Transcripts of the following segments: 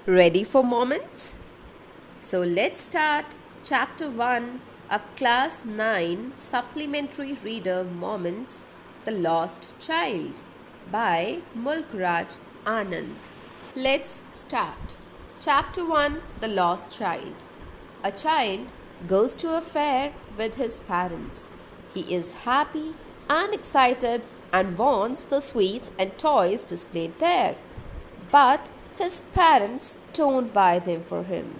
Ready for moments? So let's start chapter 1 of class 9 supplementary reader Moments The Lost Child by Mulkraj Anand. Let's start. Chapter 1 The Lost Child. A child goes to a fair with his parents. He is happy and excited and wants the sweets and toys displayed there. But his parents don't buy them for him.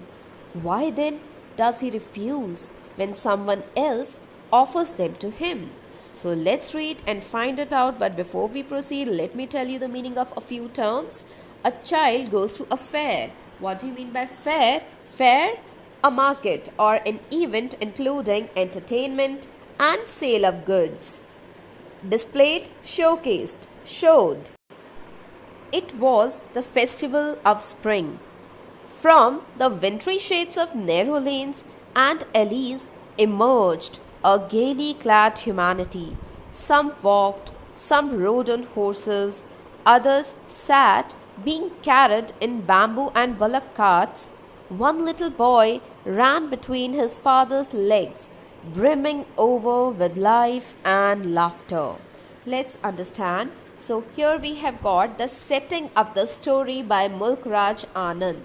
Why then does he refuse when someone else offers them to him? So let's read and find it out. But before we proceed, let me tell you the meaning of a few terms. A child goes to a fair. What do you mean by fair? Fair, a market or an event including entertainment and sale of goods. Displayed, showcased, showed. It was the festival of spring. From the wintry shades of narrow lanes and alleys emerged a gaily clad humanity. Some walked, some rode on horses, others sat, being carried in bamboo and bullock carts. One little boy ran between his father's legs, brimming over with life and laughter. Let's understand. So here we have got the setting of the story by Mulkraj Anand.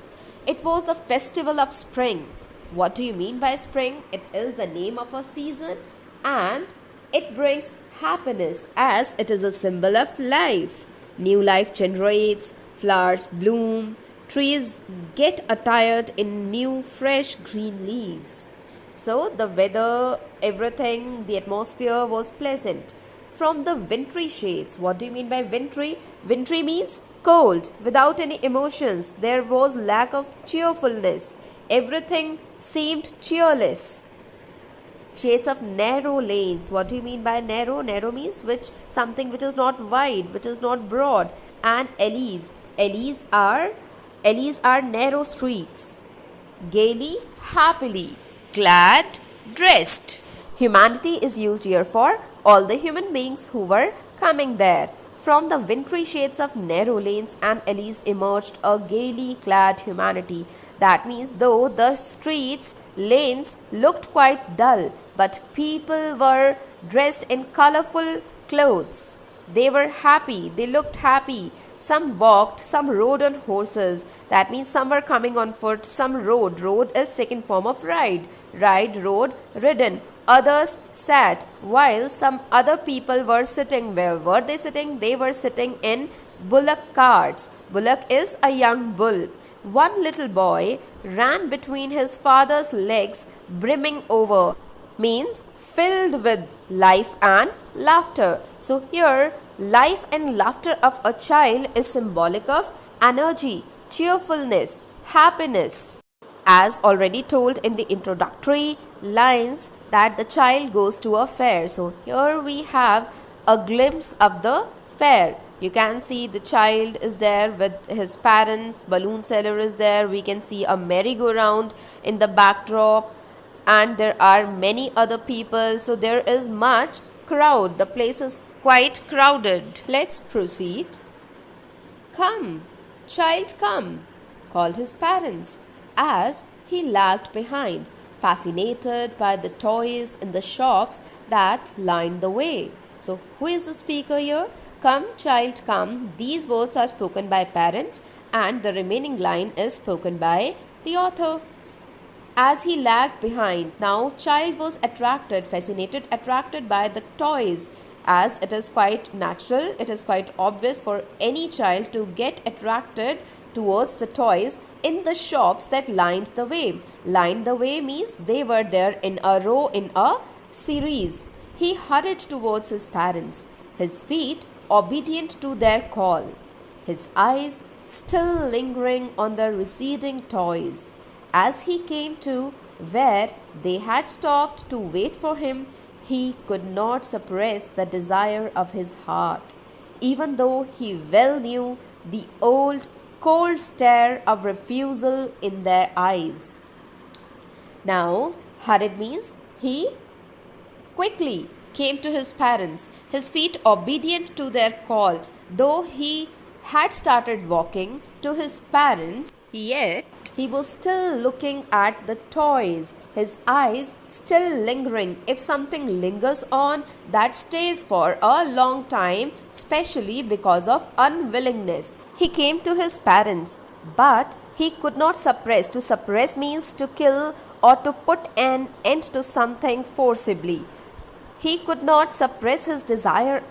It was the festival of spring. What do you mean by spring? It is the name of a season and it brings happiness as it is a symbol of life. New life generates, flowers bloom, trees get attired in new fresh green leaves. So the weather, everything, the atmosphere was pleasant. From the wintry shades. What do you mean by wintry? Wintry means cold, without any emotions. There was lack of cheerfulness. Everything seemed cheerless. Shades of narrow lanes. What do you mean by narrow? Narrow means something which is not wide, which is not broad. And alleys. Alleys are narrow streets. Gaily, happily, glad, dressed. Humanity is used here for all the human beings who were coming there. From the wintry shades of narrow lanes and alleys emerged a gaily clad humanity. That means though the streets, lanes looked quite dull, but people were dressed in colorful clothes. They were happy, they looked happy. Some walked, some rode on horses. That means some were coming on foot, some rode. Rode is second form of ride. Ride, rode, ridden. Others sat, while some other people were sitting. Where were they sitting? They were sitting in bullock carts. Bullock is a young bull. One little boy ran between his father's legs, brimming over, means filled with life and laughter. So here, life and laughter of a child is symbolic of energy, cheerfulness, happiness. As already told in the introductory lines that the child goes to a fair. So here we have a glimpse of the fair. You can see the child is there with his parents, balloon seller is there. We can see a merry-go-round in the backdrop and there are many other people. So there is much crowd. The place is quite crowded. Let's proceed. Come, child, come, called his parents as he lagged behind, fascinated by the toys in the shops that lined the way. So, who is the speaker here? Come, child, come. These words are spoken by parents, and the remaining line is spoken by the author. As he lagged behind, now child was fascinated, attracted by the toys. As it is quite natural, it is quite obvious for any child to get attracted towards the toys in the shops that lined the way. Lined the way means they were there in a row, in a series. He hurried towards his parents, his feet obedient to their call, his eyes still lingering on the receding toys. As he came to where they had stopped to wait for him, he could not suppress the desire of his heart, even though he well knew the old cold stare of refusal in their eyes. Now, hurried means he quickly came to his parents, his feet obedient to their call, though he had started walking to his parents. Yet he was still looking at the toys, his eyes still lingering. If something lingers on, that stays for a long time, especially because of unwillingness. He came to his parents, but he could not suppress. To suppress means to kill or to put an end to something forcibly. He could not suppress his desire.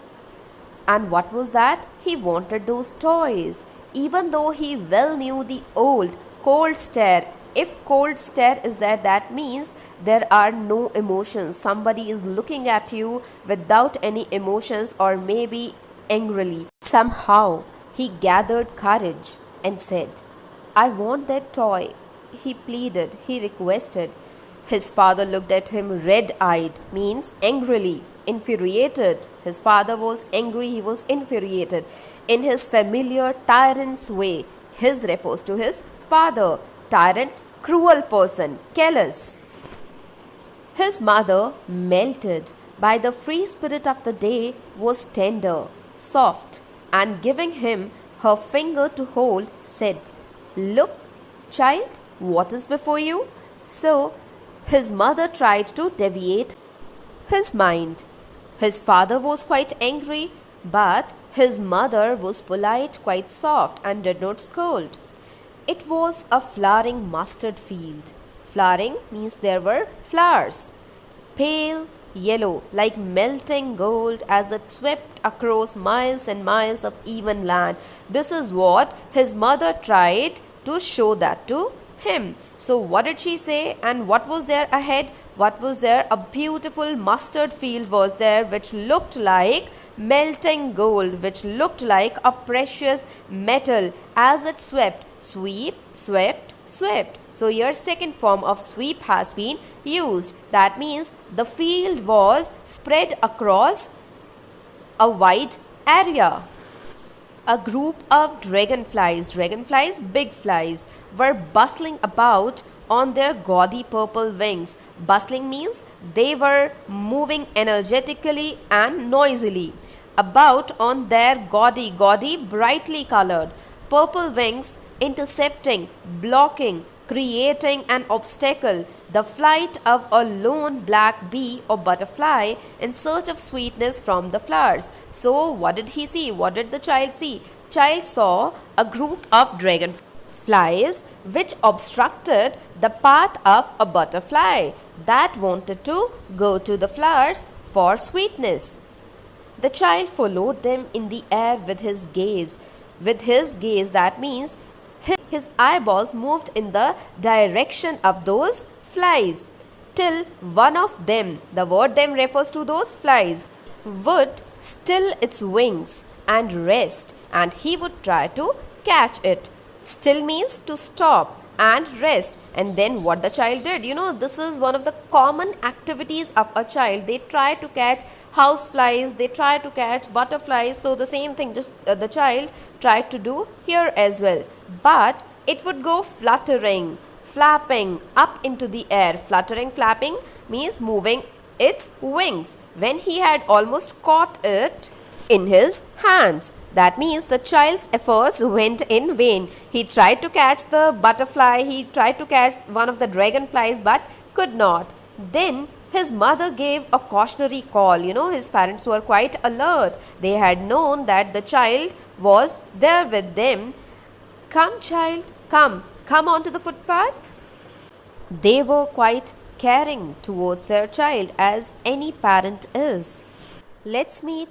And what was that? He wanted those toys, even though he well knew the old cold stare. If cold stare is there, that means there are no emotions. Somebody is looking at you without any emotions, or maybe angrily. Somehow he gathered courage and said, I want that toy. He pleaded, he requested. His father looked at him red eyed, means angrily, infuriated. His father was angry, he was infuriated. In his familiar tyrant's way, his refers to his father, tyrant, cruel person, callous. His mother, melted by the free spirit of the day, was tender, soft, and giving him her finger to hold, said, Look, child, what is before you? So his mother tried to deviate his mind. His father was quite angry, but his mother was polite, quite soft, and did not scold. It was a flowering mustard field. Flowering means there were flowers. Pale yellow, like melting gold as it swept across miles and miles of even land. This is what his mother tried to show that to him. So what did she say, and what was there ahead? What was there? A beautiful mustard field was there, which looked like melting gold, which looked like a precious metal as it swept. Sweep, swept, swept. So your second form of sweep has been used. That means the field was spread across a wide area. A group of dragonflies, big flies, were bustling about on their gaudy purple wings. Bustling means they were moving energetically and noisily about on their gaudy, brightly colored purple wings, intercepting, blocking, creating an obstacle, the flight of a lone black bee or butterfly in search of sweetness from the flowers. So, what did he see? What did the child see? Child saw a group of dragonflies which obstructed the path of a butterfly that wanted to go to the flowers for sweetness. The child followed them in the air with his gaze. With his gaze, that means his eyeballs moved in the direction of those flies, till one of them, the word them refers to those flies, would still its wings and rest, and he would try to catch it. Still means to stop and rest. And then what the child did, this is one of the common activities of a child. They try to catch house flies, they try to catch butterflies. So the same thing just the child tried to do here as well, but it would go fluttering, flapping up into the air. Fluttering, flapping means moving its wings. When he had almost caught it in his hands, that means the child's efforts went in vain. He tried to catch the butterfly, he tried to catch one of the dragonflies, but could not. Then his mother gave a cautionary call. His parents were quite alert. They had known that the child was there with them. Come, child, come onto the footpath. They were quite caring towards their child, as any parent is. Let's meet